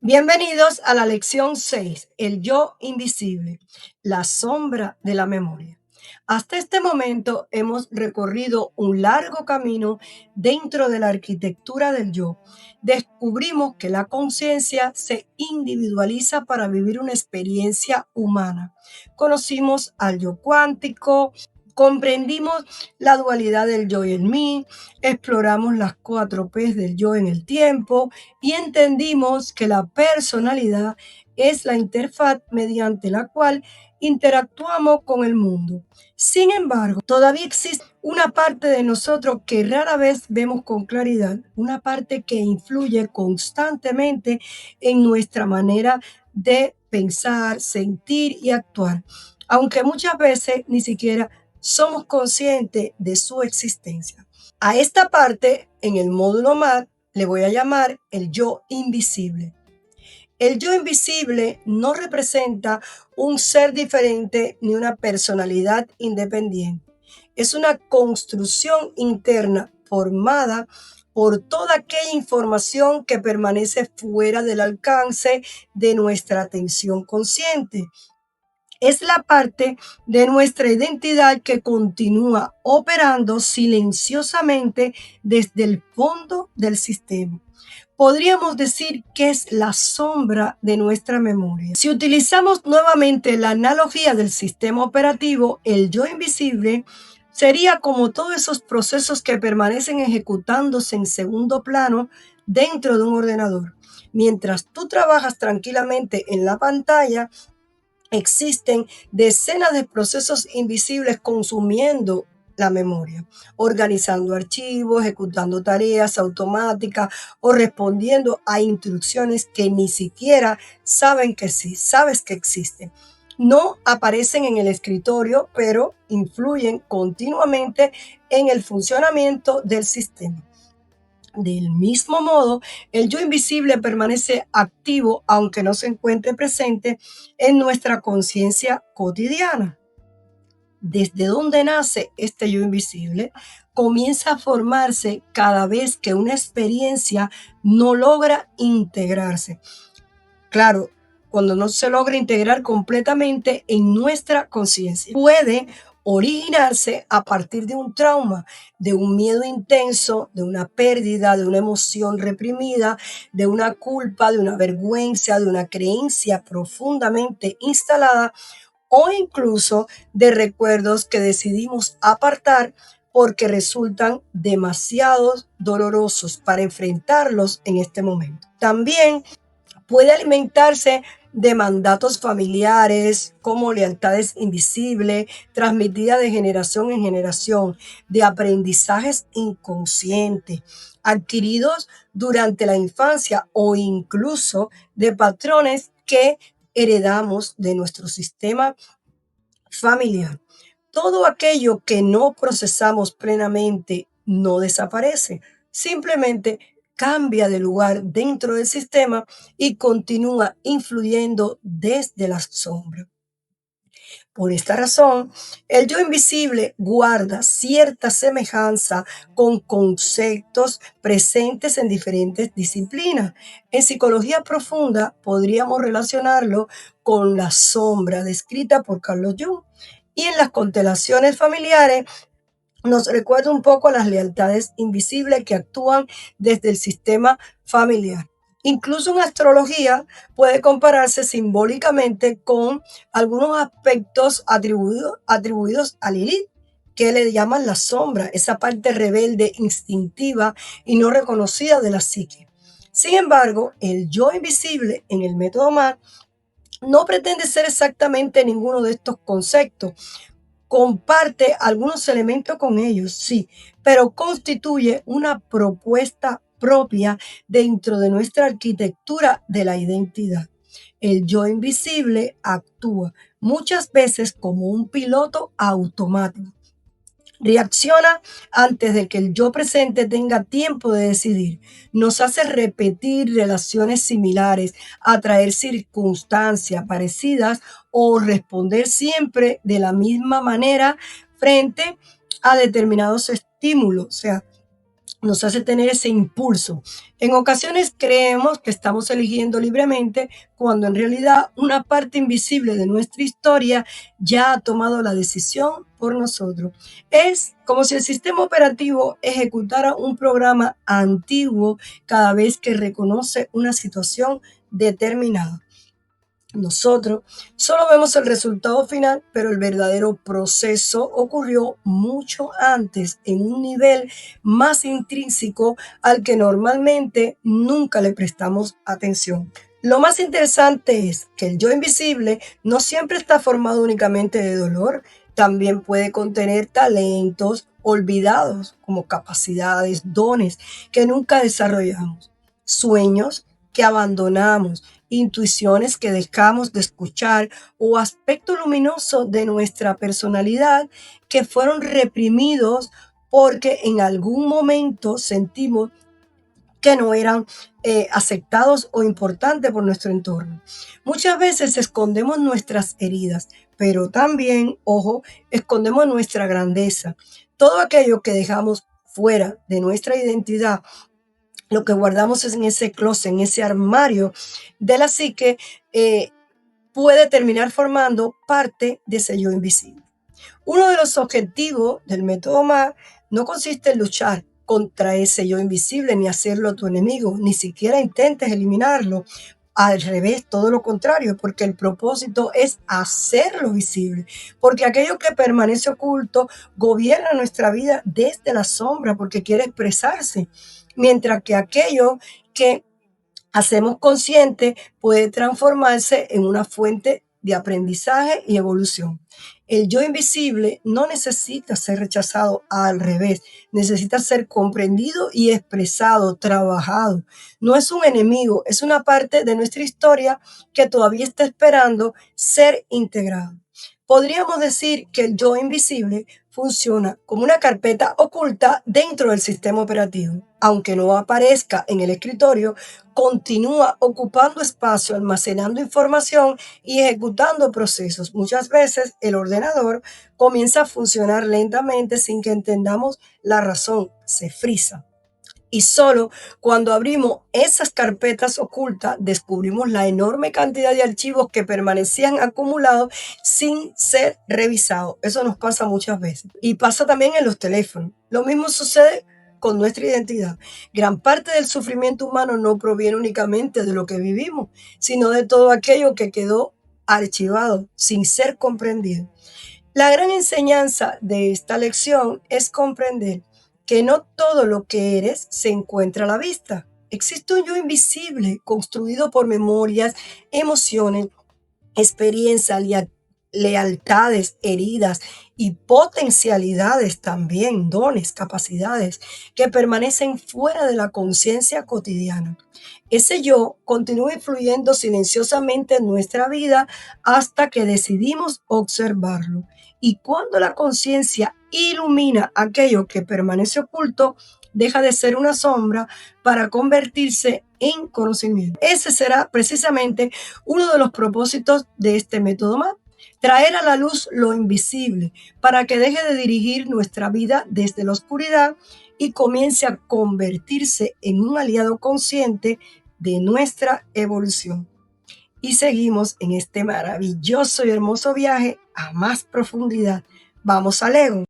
Bienvenidos a la lección 6, el yo invisible, la sombra de la memoria. Hasta este momento hemos recorrido un largo camino dentro de la arquitectura del yo. Descubrimos que la conciencia se individualiza para vivir una experiencia humana. Conocimos al yo cuántico, comprendimos la dualidad del yo y el mí, exploramos las 4 P's del yo en el tiempo y entendimos que la personalidad es la interfaz mediante la cual interactuamos con el mundo. Sin embargo, todavía existe una parte de nosotros que rara vez vemos con claridad, una parte que influye constantemente en nuestra manera de pensar, sentir y actuar, aunque muchas veces ni siquiera somos conscientes de su existencia. A esta parte, en el módulo MAT, le voy a llamar el yo invisible. El yo invisible no representa un ser diferente ni una personalidad independiente. Es una construcción interna formada por toda aquella información que permanece fuera del alcance de nuestra atención consciente. Es la parte de nuestra identidad que continúa operando silenciosamente desde el fondo del sistema. Podríamos decir que es la sombra de nuestra memoria. Si utilizamos nuevamente la analogía del sistema operativo, el yo invisible sería como todos esos procesos que permanecen ejecutándose en segundo plano dentro de un ordenador. Mientras tú trabajas tranquilamente en la pantalla, existen decenas de procesos invisibles consumiendo la memoria, organizando archivos, ejecutando tareas automáticas o respondiendo a instrucciones que ni siquiera sabes que existen. No aparecen en el escritorio, pero influyen continuamente en el funcionamiento del sistema. Del mismo modo, el yo invisible permanece activo aunque no se encuentre presente en nuestra conciencia cotidiana. Desde donde nace este yo invisible, comienza a formarse cada vez que una experiencia no logra integrarse. Claro, cuando no se logra integrar completamente en nuestra conciencia. Puede originarse a partir de un trauma, de un miedo intenso, de una pérdida, de una emoción reprimida, de una culpa, de una vergüenza, de una creencia profundamente instalada o incluso de recuerdos que decidimos apartar porque resultan demasiado dolorosos para enfrentarlos en este momento. También puede alimentarse de mandatos familiares como lealtades invisibles, transmitidas de generación en generación, de aprendizajes inconscientes, adquiridos durante la infancia o incluso de patrones que heredamos de nuestro sistema familiar. Todo aquello que no procesamos plenamente no desaparece, simplemente cambia de lugar dentro del sistema y continúa influyendo desde la sombra. Por esta razón, el yo invisible guarda cierta semejanza con conceptos presentes en diferentes disciplinas. En psicología profunda podríamos relacionarlo con la sombra descrita por Carlos Jung. Y en las constelaciones familiares nos recuerda un poco a las lealtades invisibles que actúan desde el sistema familiar. Incluso en astrología puede compararse simbólicamente con algunos aspectos atribuidos a Lilith, que le llaman la sombra, esa parte rebelde, instintiva y no reconocida de la psique. Sin embargo, el yo invisible en el método MAR no pretende ser exactamente ninguno de estos conceptos. Comparte algunos elementos con ellos, sí, pero constituye una propuesta propia dentro de nuestra arquitectura de la identidad. El yo invisible actúa muchas veces como un piloto automático. Reacciona antes de que el yo presente tenga tiempo de decidir. Nos hace repetir relaciones similares, atraer circunstancias parecidas o responder siempre de la misma manera frente a determinados estímulos. O sea, nos hace tener ese impulso. En ocasiones creemos que estamos eligiendo libremente cuando en realidad una parte invisible de nuestra historia ya ha tomado la decisión por nosotros. Es como si el sistema operativo ejecutara un programa antiguo cada vez que reconoce una situación determinada. Nosotros solo vemos el resultado final, pero el verdadero proceso ocurrió mucho antes, en un nivel más intrínseco al que normalmente nunca le prestamos atención. Lo más interesante es que el yo invisible no siempre está formado únicamente de dolor, también puede contener talentos olvidados como capacidades, dones que nunca desarrollamos, sueños que abandonamos, intuiciones que dejamos de escuchar o aspectos luminosos de nuestra personalidad que fueron reprimidos porque en algún momento sentimos que no eran aceptados o importantes por nuestro entorno. Muchas veces escondemos nuestras heridas, pero también, ojo, escondemos nuestra grandeza. Todo aquello que dejamos fuera de nuestra identidad, lo que guardamos es en ese closet, en ese armario de la psique, eh, puede terminar formando parte de ese yo invisible. Uno de los objetivos del método MAR no consiste en luchar contra ese yo invisible ni hacerlo tu enemigo, ni siquiera intentes eliminarlo. Al revés, todo lo contrario, porque el propósito es hacerlo visible, porque aquello que permanece oculto gobierna nuestra vida desde la sombra, porque quiere expresarse, mientras que aquello que hacemos consciente puede transformarse en una fuente de aprendizaje y evolución. El yo invisible no necesita ser rechazado, al revés, necesita ser comprendido y expresado, trabajado. No es un enemigo, es una parte de nuestra historia que todavía está esperando ser integrado. Podríamos decir que el yo invisible funciona como una carpeta oculta dentro del sistema operativo. Aunque no aparezca en el escritorio, continúa ocupando espacio, almacenando información y ejecutando procesos. Muchas veces el ordenador comienza a funcionar lentamente sin que entendamos la razón, se frisa. Y solo cuando abrimos esas carpetas ocultas descubrimos la enorme cantidad de archivos que permanecían acumulados sin ser revisados. Eso nos pasa muchas veces. Y pasa también en los teléfonos. Lo mismo sucede con nuestra identidad. Gran parte del sufrimiento humano no proviene únicamente de lo que vivimos, sino de todo aquello que quedó archivado sin ser comprendido. La gran enseñanza de esta lección es comprender que no todo lo que eres se encuentra a la vista. Existe un yo invisible construido por memorias, emociones, experiencias, lealtades, heridas y potencialidades también, dones, capacidades que permanecen fuera de la conciencia cotidiana. Ese yo continúa influyendo silenciosamente en nuestra vida hasta que decidimos observarlo. Y cuando la conciencia ilumina aquello que permanece oculto, deja de ser una sombra para convertirse en conocimiento. Ese será precisamente uno de los propósitos de este método MAP, traer a la luz lo invisible para que deje de dirigir nuestra vida desde la oscuridad y comience a convertirse en un aliado consciente de nuestra evolución. Y seguimos en este maravilloso y hermoso viaje a más profundidad. Vamos al ego.